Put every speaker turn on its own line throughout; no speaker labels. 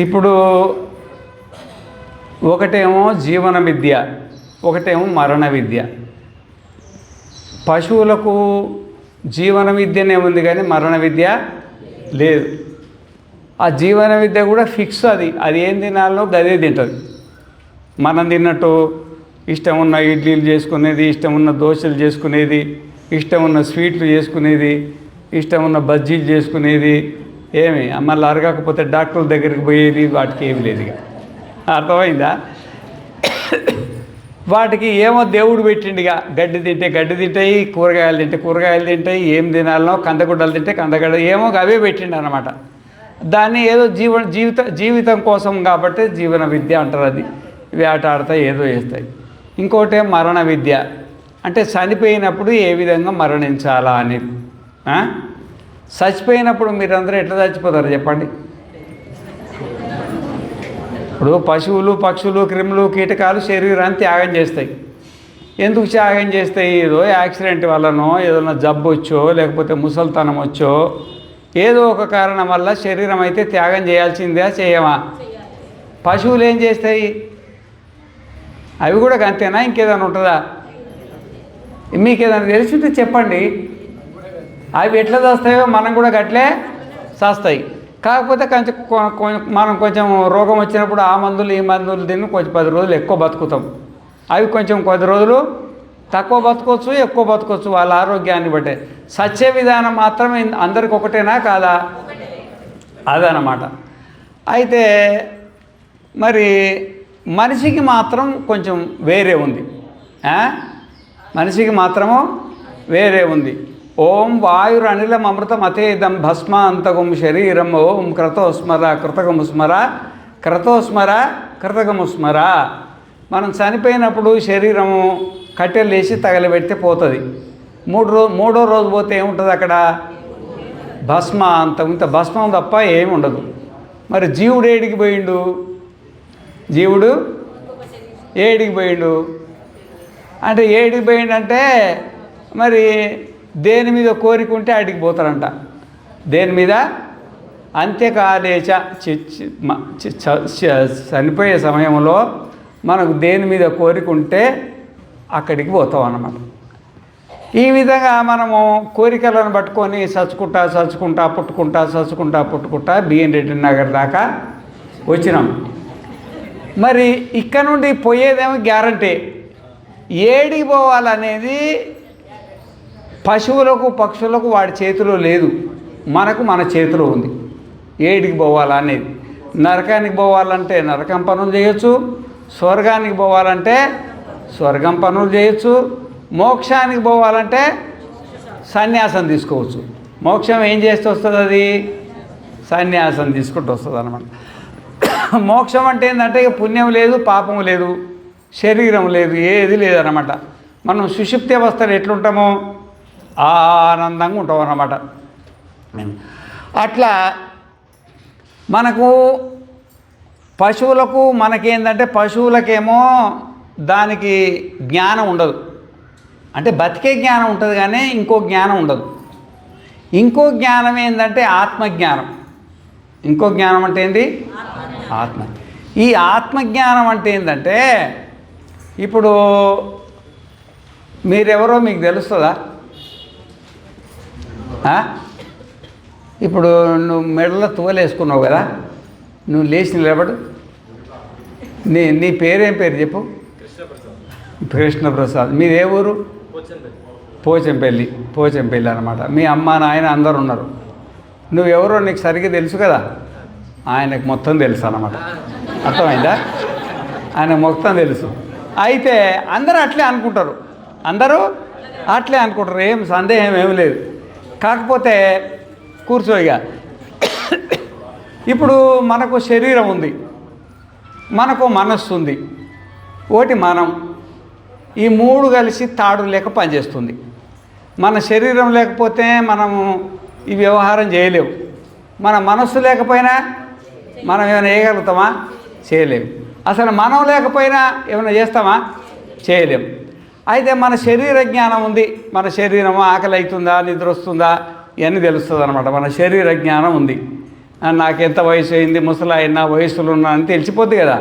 ఇప్పుడు ఒకటేమో జీవన విద్య, ఒకటేమో మరణ విద్య. పశువులకు జీవన విద్యనే ఉంది కానీ మరణ విద్య లేదు. ఆ జీవన విద్య కూడా ఫిక్స్, అది ఏం తినాలో గదే తింటుంది. మనం తిన్నట్టు ఇష్టం ఉన్న ఇడ్లీలు చేసుకునేది, ఇష్టం ఉన్న దోశలు చేసుకునేది, ఇష్టం ఉన్న స్వీట్లు చేసుకునేది, ఇష్టం ఉన్న బజ్జీలు చేసుకునేది, ఏమి మళ్ళీ అరగకపోతే డాక్టర్ దగ్గరికి పోయేది, వాటికి ఏమి లేదు. ఇక అర్థమైందా? వాటికి ఏమో దేవుడు పెట్టిండిగా, గడ్డి తింటే గడ్డి తింటాయి, కూరగాయలు తింటే కూరగాయలు తింటాయి, ఏం తినాలనో కందగుడ్డలు తింటే కందగడ్డ, ఏమో అవే పెట్టిండు అనమాట. దాన్ని ఏదో జీవితం కోసం కాబట్టి జీవన విద్య అంటారు. అది వేటాడతాయి, ఏదో చేస్తాయి. ఇంకోటి మరణ విద్య, అంటే చనిపోయినప్పుడు ఏ విధంగా మరణించాలా అనేది. చచ్చిపోయినప్పుడు మీరందరూ ఎట్లా చచ్చిపోతారు చెప్పండి? ఇప్పుడు పశువులు, పక్షులు, క్రిములు, కీటకాలు శరీరాన్ని త్యాగం చేస్తాయి. ఎందుకు త్యాగం చేస్తాయి? ఏదో యాక్సిడెంట్ వల్లనో, ఏదైనా జబ్బు వచ్చో, లేకపోతే ముసలితనం వచ్చో, ఏదో ఒక కారణం వల్ల శరీరం అయితే త్యాగం చేయాల్సిందే. చేయమా? పశువులు ఏం చేస్తాయి? అవి కూడా అంతేనా? ఇంకేదైనా ఉంటుందా? మీకు ఏదైనా తెలిసింటే చెప్పండి. అవి ఎట్లా చేస్తాయో మనం కూడా గట్లే చేస్తాయి. కాకపోతే మనం కొంచెం రోగం వచ్చినప్పుడు ఆ మందులు ఈ మందులు తిని కొంచెం 10 రోజులు ఎక్కువ బతుకుతాం. అవి కొంచెం కొద్ది రోజులు తక్కువ బతుకోవచ్చు, ఎక్కువ బతుకోవచ్చు, వాళ్ళ ఆరోగ్యాన్ని బట్టే. సత్య విధానం మాత్రం అందరికి ఒకటేనా కాదా? అదనమాట. అయితే మరి మనిషికి మాత్రం కొంచెం వేరే ఉంది. మనిషికి మాత్రము వేరే ఉంది. ఓం వాయురనిలం అమృతం అతేదం భస్మ అంతగం శరీరం ఓం క్రతోస్మర కృతగముస్మర క్రతోస్మర కృతగముస్మర. మనం చనిపోయినప్పుడు శరీరము కట్టెలు వేసి తగలబెడితే పోతుంది. మూడో రోజు పోతే ఏముంటుంది అక్కడ? భస్మ అంతం, ఇంత భస్మం తప్ప ఏమి ఉండదు. మరి జీవుడు ఏడికి పోయిండు? జీవుడు ఏడికి పోయిండు అంటే ఏడికి పోయిండంటే మరి దేని మీద కోరిక ఉంటే ఆడికి పోతారంట. దేని మీద? అంత్యకాలేచ, చనిపోయే సమయంలో మనకు దేని మీద కోరిక ఉంటే అక్కడికి పోతాం అన్నమాట. ఈ విధంగా మనము కోరికలను పట్టుకొని చచ్చుకుంటా పుట్టుకుంటా బిఎన్ రెడ్డి నగర్ దాకా వచ్చినాం. మరి ఇక్కడ నుండి పోయేదేమో గ్యారంటీ. ఏడికి పోవాలనేది పశువులకు, పక్షులకు వాడి చేతిలో లేదు, మనకు మన చేతిలో ఉంది. ఏడికి పోవాలనేది. నరకానికి పోవాలంటే నరకం పనులు చేయొచ్చు, స్వర్గానికి పోవాలంటే స్వర్గం పనులు చేయొచ్చు, మోక్షానికి పోవాలంటే సన్యాసం తీసుకోవచ్చు. మోక్షం ఏం చేస్తే వస్తుంది? అది సన్యాసం తీసుకుంటూ వస్తుంది అన్నమాట. మోక్షం అంటే ఏంటంటే ఇక పుణ్యం లేదు, పాపం లేదు, శరీరం లేదు, ఏది లేదన్నమాట. మనం సుషుప్తి అవస్థలో ఎట్లుంటామో ఆనందంగా ఉంటాం అన్నమాట. అట్లా మనకు పశువులకు మనకేందంటే, పశువులకేమో దానికి జ్ఞానం ఉండదు. అంటే బతికే జ్ఞానం ఉంటుంది కానీ ఇంకో జ్ఞానం ఉండదు. ఇంకో జ్ఞానం ఏంటంటే ఆత్మజ్ఞానం. ఇంకో జ్ఞానం అంటే ఏంటి? ఆత్మ. ఈ ఆత్మజ్ఞానం అంటే ఏంటంటే, ఇప్పుడు మీరెవరో మీకు తెలుస్తుందా? ఇప్పుడు నువ్వు మెడలో తువలేసుకున్నావు కదా, నువ్వు లేచి నిలబడు. నీ పేరేం పేరు చెప్పు? కృష్ణప్రసాద్. మీదే ఊరు? పోచంపల్లి అనమాట. మీ అమ్మ నాయన అందరు ఉన్నారు. నువ్వెవరో నీకు సరిగ్గా తెలుసు కదా? ఆయనకు మొత్తం తెలుసు అన్నమాట. అర్థమైందా? ఆయనకు మొత్తం తెలుసు. అయితే అందరూ అట్లే అనుకుంటారు, ఏం సందేహం ఏమి లేదు. కాకపోతే కూర్చోయిగా, ఇప్పుడు మనకు శరీరం ఉంది, మనకు మనస్సు ఉంది, ఒకటి మనం. ఈ మూడు కలిసి తాడు లేక పనిచేస్తుంది. మన శరీరం లేకపోతే మనము ఈ వ్యవహారం చేయలేము. మన మనస్సు లేకపోయినా మనం ఏమైనా చేయగలుగుతామా? చేయలేము. అసలు మనం లేకపోయినా ఏమైనా చేస్తామా? చేయలేము. అయితే మన శరీర జ్ఞానం ఉంది. మన శరీరం ఆకలి అవుతుందా, నిద్ర వస్తుందా, ఇవన్నీ తెలుస్తుంది అనమాట. మన శరీర జ్ఞానం ఉంది. నాకు ఎంత వయసు అయింది, ముసలా అయినా, వయసులో ఉన్నా అని తెలిసిపోద్ది కదా.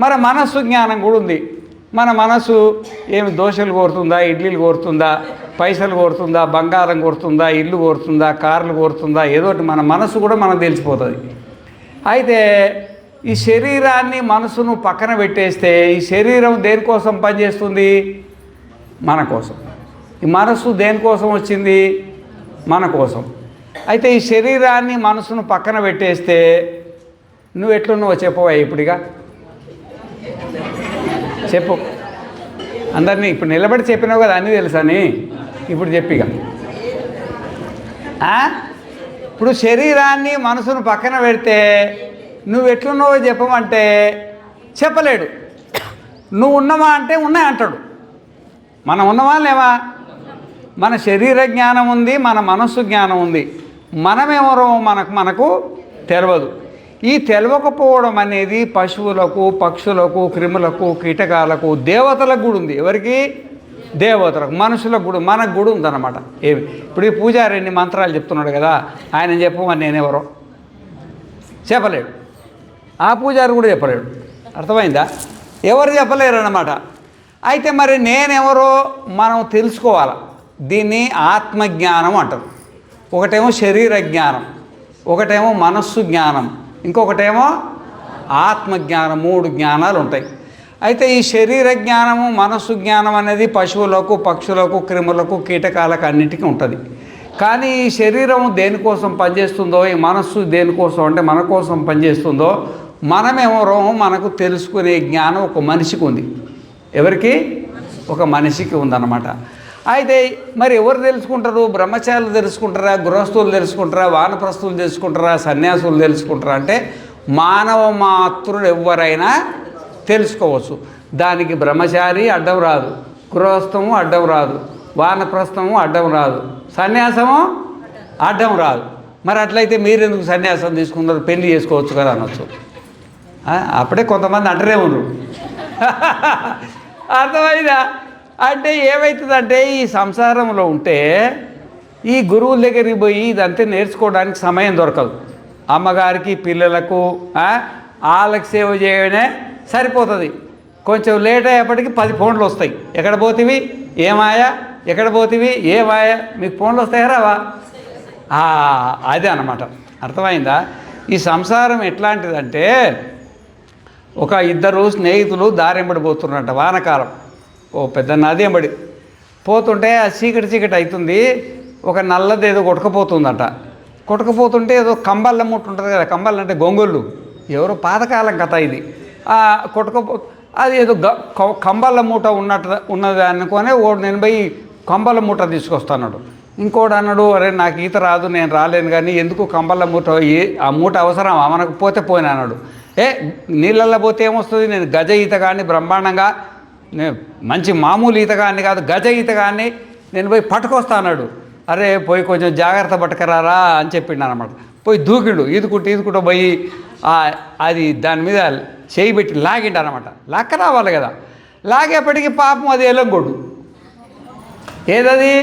మన మనస్సు జ్ఞానం కూడా ఉంది. మన మనసు ఏమి దోశలు కోరుతుందా, ఇడ్లీలు కోరుతుందా, పైసలు కోరుతుందా, బంగారం కోరుతుందా, ఇల్లు కోరుతుందా, కార్లు కోరుతుందా, ఏదోటి మన మనసు కూడా మనకు తెలిసిపోతుంది. అయితే ఈ శరీరాన్ని మనసును పక్కన పెట్టేస్తే ఈ శరీరం దేనికోసం పనిచేస్తుంది? మన కోసం. ఈ మనసు దేనికోసం వచ్చింది? మన కోసం. అయితే ఈ శరీరాన్ని మనసును పక్కన పెట్టేస్తే నువ్వు ఎట్లున్నావో చెప్పవా ఇప్పుడుగా? చెప్పు. అందరినీ ఇప్పుడు నిలబడి చెప్పినావు కదా అన్నీ తెలుసని, ఇప్పుడు చెప్పిగా. ఇప్పుడు శరీరాన్ని మనసును పక్కన పెడితే నువ్వు ఎట్లున్నావో చెప్పమంటే చెప్పలేడు. నువ్వు ఉన్నవా అంటే ఉన్నాయి అంటాడు. మనం ఉన్నవా లేవా? మన శరీర జ్ఞానం ఉంది, మన మనస్సు జ్ఞానం ఉంది. మనమెవరో మనకు తెలియదు. ఈ తెలియకపోవడం అనేది పశువులకు, పక్షులకు, క్రిములకు, కీటకాలకు, దేవతలకు కూడా ఉంది. ఎవరికి? దేవతలకు. మనుషులకు కూడా, మనకు కూడా ఉందన్నమాట. ఏమి ఇప్పుడు ఈ పూజారి ఎన్ని మంత్రాలు చెప్తున్నాడు కదా, ఆయన చెప్పమని నేనెవరో చెప్పలేడు. ఆ పూజారి కూడా చెప్పలేడు. అర్థమైందా? ఎవరు చెప్పలేరు అన్నమాట. అయితే మరి నేనెవరో మనం తెలుసుకోవాలి. దీన్ని ఆత్మజ్ఞానం అంటారు. ఒకటేమో శరీర జ్ఞానం, ఒకటేమో మనస్సు జ్ఞానం, ఇంకొకటేమో ఆత్మజ్ఞానం. 3 జ్ఞానాలు ఉంటాయి. అయితే ఈ శరీర జ్ఞానము, మనస్సు జ్ఞానం అనేది పశువులకు, పక్షులకు, క్రిములకు, కీటకాలకు అన్నిటికీ ఉంటుంది. కానీ ఈ శరీరం దేనికోసం పనిచేస్తుందో, ఈ మనస్సు దేనికోసం అంటే మన కోసం పనిచేస్తుందో, మనమెవరో మనకు తెలుసుకునే జ్ఞానం ఒక మనిషికి ఉంది. ఎవరికి? ఒక మనిషికి ఉందన్నమాట. అయితే మరి ఎవరు తెలుసుకుంటారు? బ్రహ్మచారులు తెలుసుకుంటారా, గృహస్థులు తెలుసుకుంటారా, వానప్రస్థులు తెలుసుకుంటారా, సన్యాసులు తెలుసుకుంటారా అంటే మానవ మాతృలు ఎవరైనా తెలుసుకోవచ్చు. దానికి బ్రహ్మచారి అడ్డం రాదు, గృహస్థము అడ్డం రాదు, వానప్రస్థము అడ్డం రాదు, సన్యాసము అడ్డం రాదు. మరి అట్లయితే మీరెందుకు సన్యాసం తీసుకున్నారు? పెళ్లి చేసుకోవచ్చు కదా అనొచ్చు. అప్పుడే కొంతమంది అంటనే ఉన్నారు. అర్థమైందా? అంటే ఏమవుతుందంటే ఈ సంసారంలో ఉంటే ఈ గురువుల దగ్గరికి పోయి ఇదంతా నేర్చుకోవడానికి సమయం దొరకదు. అమ్మగారికి, పిల్లలకు వాళ్ళకి సేవ చేయడమే సరిపోతుంది. కొంచెం లేట్ అయ్యేప్పటికి 10 ఫోన్లు వస్తాయి. ఎక్కడ పోతివి, ఏమాయా, ఎక్కడ పోతివి, ఏమాయా, మీకు ఫోన్లు వస్తాయా రావా? అదే అన్నమాట. అర్థమైందా? ఈ సంసారం ఎట్లాంటిదంటే ఒక 2 స్నేహితులు దారెంబడి పోతున్నారట. వానకాలం ఓ పెద్ద నది ఎంబడి పోతుంటే ఆ చీకటి అవుతుంది. ఒక నల్లది ఏదో కొట్టుకపోతుందట. కొట్టుకపోతుంటే ఏదో కంబళ్ళ మూట ఉంటుంది కదా, కంబళ్ళు అంటే గొంగళ్ళు, ఎవరో పాతకాలం కథ ఇది. అది ఏదో కంబళ్ళ మూట ఉన్నది అనుకొని నేను పోయి కంబళ్ళ మూట తీసుకొస్తాడు. ఇంకోటి అన్నాడు, అరే నాకు ఈత రాదు, నేను రాలేను, కానీ ఎందుకు కంబళ్ళ మూట, ఆ మూట అవసరమా మనకు, పోతే పోయినా అన్నాడు. నీళ్ళల్లో పోతే ఏమొస్తుంది, నేను గజ ఈత కానీ బ్రహ్మాండంగా, నేను మంచి మామూలు ఈత కానీ కాదు, గజ ఈత కానీ నేను పోయి పట్టుకొస్తా అన్నాడు. అరే పోయి కొంచెం జాగ్రత్త పట్టుకరారా అని చెప్పిండు అనమాట. పోయి దూకిండు, ఈదుకుంటూ పోయి అది దాని మీద చేయి పెట్టి లాగిండు అనమాట. లాక్క రావాలి కదా. లాగేపటికి పాపం అది ఏలంగొడ్డు. ఏదది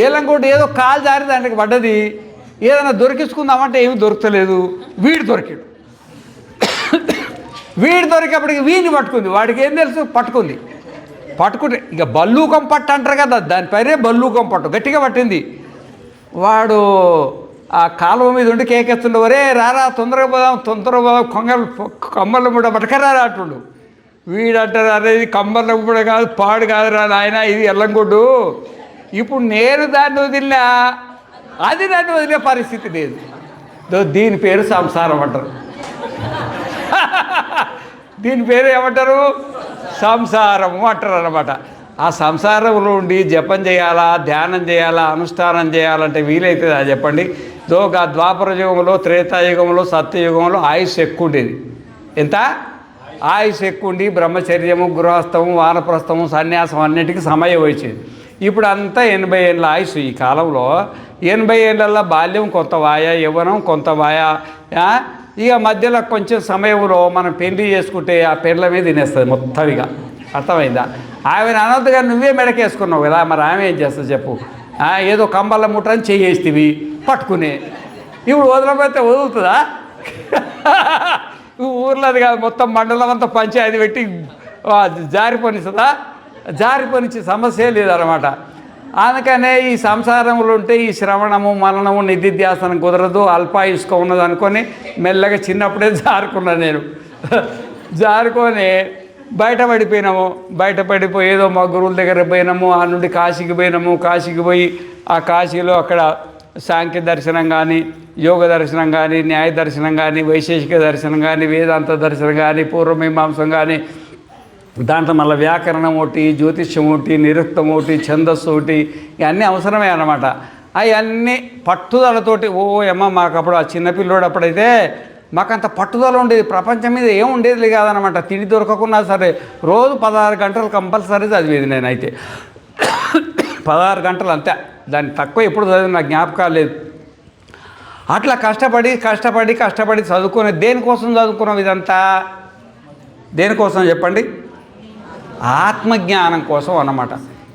ఏలంగొడ్డు, ఏదో కాలు జారి దానికి పడ్డది. ఏదైనా దొరికించుకుందామంటే ఏమి దొరకలేదు. వీడు దొరికాడు. వీడు దొరికేపటికి వీడిని పట్టుకుంది. వాడికి ఏం తెలుసు, పట్టుకుంటే ఇక బల్లూకం పట్టు అంటారు కదా, దాని పేరే బల్లూకం పట్టు. గట్టిగా పట్టింది. వాడు ఆ కాలువ మీద ఉండి కేకెత్తుండే, ఒరే రారా తొందరగా పోదాం కమ్మల మూట పట్టుకరారా అంటుండు. వీడంటారు, అరే ఇది కమ్మల మూట కాదు, పాడు కాదురా నాయన, ఇది ఎల్లంగొడ్డు. ఇప్పుడు నేను దాన్ని వదిలినా, అది దాన్ని వదిలే పరిస్థితి లేదు. దీని పేరు సంసారం అంటారు. దీని పేరు ఏమంటారు? సంసారము అంటారు అన్నమాట. ఆ సంసారంలో ఉండి జపం చేయాలా, ధ్యానం చేయాలా, అనుష్ఠానం చేయాలంటే వీలైతుందా చెప్పండి? ద్వాపర యుగంలో, త్రేతాయుగంలో, సత్యయుగంలో ఆయుష్ ఎక్కువ ఉండేది. ఎంత ఆయుష్ ఎక్కువ ఉండి బ్రహ్మచర్యము, గృహస్థము, వానప్రస్థము, సన్యాసం అన్నిటికీ సమయం వచ్చేది. ఇప్పుడు అంతా 80 ఏళ్ళ ఆయుష్. ఈ కాలంలో 80 ఏళ్ళల్లో బాల్యం కొంత వాయా, యవ్వనం కొంత వాయా, ఇక మధ్యలో కొంచెం సమయంలో మనం పెళ్లి చేసుకుంటే ఆ పెళ్ళ మీద తినేస్తుంది మొత్తం. ఇక అర్థమైందా? ఆమెను అనొద్దుగా, నువ్వే మెడకేసుకున్నావు కదా, మరి ఆమె ఏం చేస్తుంది చెప్పు? ఏదో కంబల్ల ముట్టని చేయేస్తేవి పట్టుకునే. ఇప్పుడు వదలకపోతే వదులుతుందా? ఊర్లోది కాదు, మొత్తం మండలం అంతా పంచాయతీ పెట్టి జారిపోనిస్తుందా? జారిపోనిచ్చే సమస్య లేదన్నమాట. అందుకనే ఈ సంసారంలో ఉంటే ఈ శ్రవణము మననము నిధిధ్యాసనం కుదరదు, అల్పాయుష్క ఉన్నది అనుకొని మెల్లగా చిన్నప్పుడే జారుకున్నాను నేను. జారుకొని బయటపడిపోయినాము. బయటపడిపోయి ఏదో మా గురువుల దగ్గర పోయినాము. ఆ నుండి కాశీకి పోయినాము. కాశీకి పోయి ఆ కాశీలో అక్కడ సాంఖ్య దర్శనం కానీ, యోగ దర్శనం కానీ, న్యాయ దర్శనం కానీ, వైశేషిక దర్శనం కానీ, వేదాంత దర్శనం కానీ, పూర్వమీమాంసం కానీ, దాంట్లో మళ్ళీ వ్యాకరణం ఒకటి, జ్యోతిష్యం ఒకటి, నిరుక్తం ఒకటి, ఛందస్సు ఒకటి, ఇవన్నీ అవసరమే అన్నమాట. అవన్నీ పట్టుదలతోటి మాకు అప్పుడు ఆ చిన్నపిల్లోడు అప్పుడైతే మాకంత పట్టుదల ఉండేది. ప్రపంచం మీద ఏం ఉండేది కాదనమాట. తిండి దొరకకున్నా సరే రోజు 16 గంటలు కంపల్సరీ చదివేది నేనైతే. 16 గంటలు అంతే, దాన్ని తక్కువ ఎప్పుడు చదివి నాకు జ్ఞాపకాలు లేదు. అట్లా కష్టపడి చదువుకునే. దేనికోసం చదువుకున్నాం ఇదంతా? దేనికోసం చెప్పండి? ఆత్మజ్ఞానం కోసం అన్నమాట.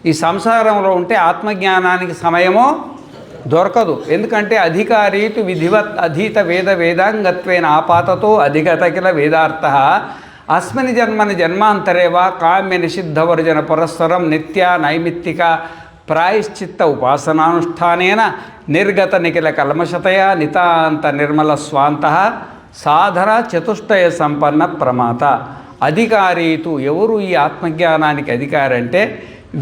ఈ సంసారంలో ఉంటే ఆత్మజ్ఞానానికి సమయమో దొరకదు. ఎందుకంటే అధికారీటు విధివత్ అధీత వేద వేదాంగత్వేన ఆపాతతో అధిగత కిల వేదార్థ అస్మిన్ జన్మని జన్మాంతరేవా కామ్య నిషిద్ధవర్జన పురస్సరం నిత్య నైమిత్తిక ప్రాయశ్చిత్త ఉపాసనానుష్ఠానేన నిర్గత నిఖిల కల్మషతయ నితాంత నిర్మల స్వాంత సాధన చతుష్టయ సంపన్న ప్రమాత. అధికారీతు ఎవరు ఈ ఆత్మజ్ఞానానికి అధికారి అంటే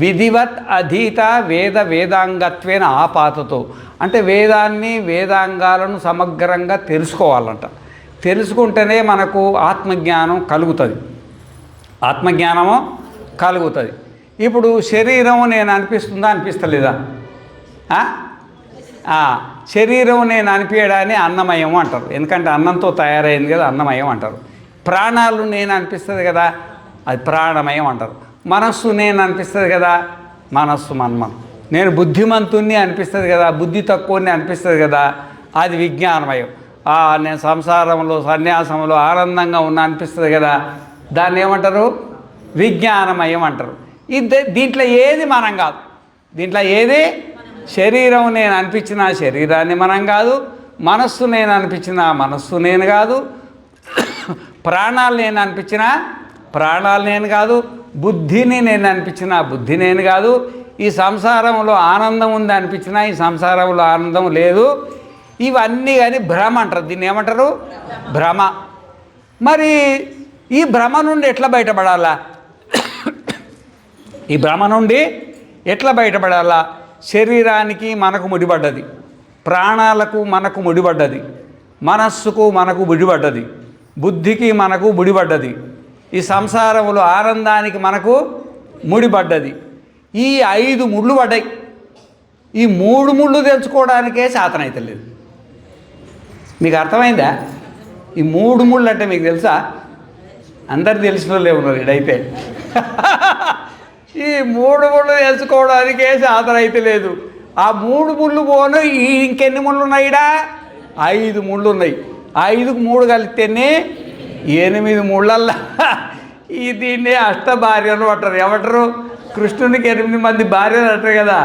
విధివత్ అధీత వేద వేదాంగత్వేన ఆపాతతో, అంటే వేదాన్ని వేదాంగాలను సమగ్రంగా తెలుసుకోవాలంట. తెలుసుకుంటేనే మనకు ఆత్మజ్ఞానం కలుగుతుంది. ఆత్మజ్ఞానము కలుగుతుంది. ఇప్పుడు శరీరం నేను అనిపిస్తుందా అనిపిస్తలేదా? శరీరం నేను అనిపించడాన్ని అన్నమయం అంటారు. ఎందుకంటే అన్నంతో తయారైంది కదా, అన్నమయం అంటారు. ప్రాణాలు నేను అనిపిస్తుంది కదా, అది ప్రాణమయం అంటారు. మనస్సు నేను అనిపిస్తుంది కదా, మనస్సు మన్మం. నేను బుద్ధిమంతుణ్ణి అనిపిస్తుంది కదా, బుద్ధి తక్కువని అనిపిస్తుంది కదా, అది విజ్ఞానమయం. నేను సంసారంలో సన్యాసంలో ఆనందంగా ఉన్న అనిపిస్తుంది కదా, దాన్ని ఏమంటారు? విజ్ఞానమయం అంటారు. దీంట్లో ఏది మనం కాదు. దీంట్లో ఏది శరీరం నేను అనిపించిన శరీరాన్ని మనం కాదు, మనస్సు నేను అనిపించిన మనస్సు నేను కాదు, ప్రాణాలు నేను అనిపించిన ప్రాణాలు నేను కాదు, బుద్ధిని నేను అనిపించిన బుద్ధి నేను కాదు. ఈ సంసారంలో ఆనందం ఉంది అనిపించిన ఈ సంసారంలో ఆనందం లేదు. ఇవన్నీ కానీ భ్రమ అంటారు. దీన్ని ఏమంటారు? భ్రమ. మరి ఈ భ్రమ నుండి ఎట్లా బయటపడాలా? ఈ భ్రమ నుండి ఎట్లా బయటపడాలా? శరీరానికి మనకు ముడిపడ్డది, ప్రాణాలకు మనకు ముడిపడ్డది, మనస్సుకు మనకు ముడిపడ్డది, బుద్ధికి మనకు ముడిపడ్డది, ఈ సంసారంలో ఆనందానికి మనకు ముడిపడ్డది. ఈ 5 ముళ్ళు పడ్డాయి. ఈ 3 ముళ్ళు తెలుసుకోవడానికే శాతనైతే లేదు. మీకు అర్థమైందా? ఈ 3 ముళ్ళు అంటే మీకు తెలుసా? అందరు తెలిసిన వాళ్ళే ఉన్నారు ఇడైతే. ఈ 3 ముళ్ళు తెలుసుకోవడానికే శాతనైతే లేదు. ఆ 3 ముళ్ళు పోను ఇంకెన్ని ముళ్ళు ఉన్నాయిడా? 5 ముళ్ళు ఉన్నాయి. 5కు 3 కలిస్తేనే 8 ముళ్ళల్లా. దీన్ని అష్టభార్యలు అంటారు. ఏమంటారు? కృష్ణునికి 8 మంది భార్యలు అంటారు కదా,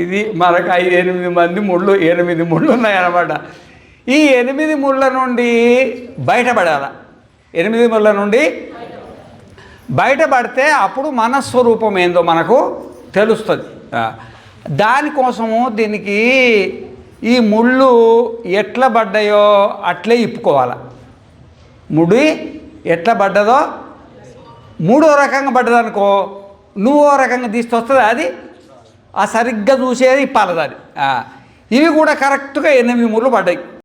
ఇది మనకు 8 మంది ముళ్ళు, 8 ముళ్ళు ఉన్నాయన్నమాట. ఈ 8 ముళ్ళ నుండి బయటపడాల. 8 ముళ్ళ నుండి బయటపడితే అప్పుడు మనస్వరూపం ఏందో మనకు తెలుస్తుంది. దానికోసము దీనికి ఈ ముళ్ళు ఎట్లా పడ్డాయో అట్లే ఇప్పుకోవాలి. ముడి ఎట్లా పడ్డదో 3వ రకంగా పడ్డదనుకో, నువ్వో రకంగా తీసుకొస్తుంది అది. ఆ సరిగ్గా చూసేది ఇప్పాలి దాన్ని. ఇవి కూడా కరెక్ట్గా 8 ముళ్ళు పడ్డాయి.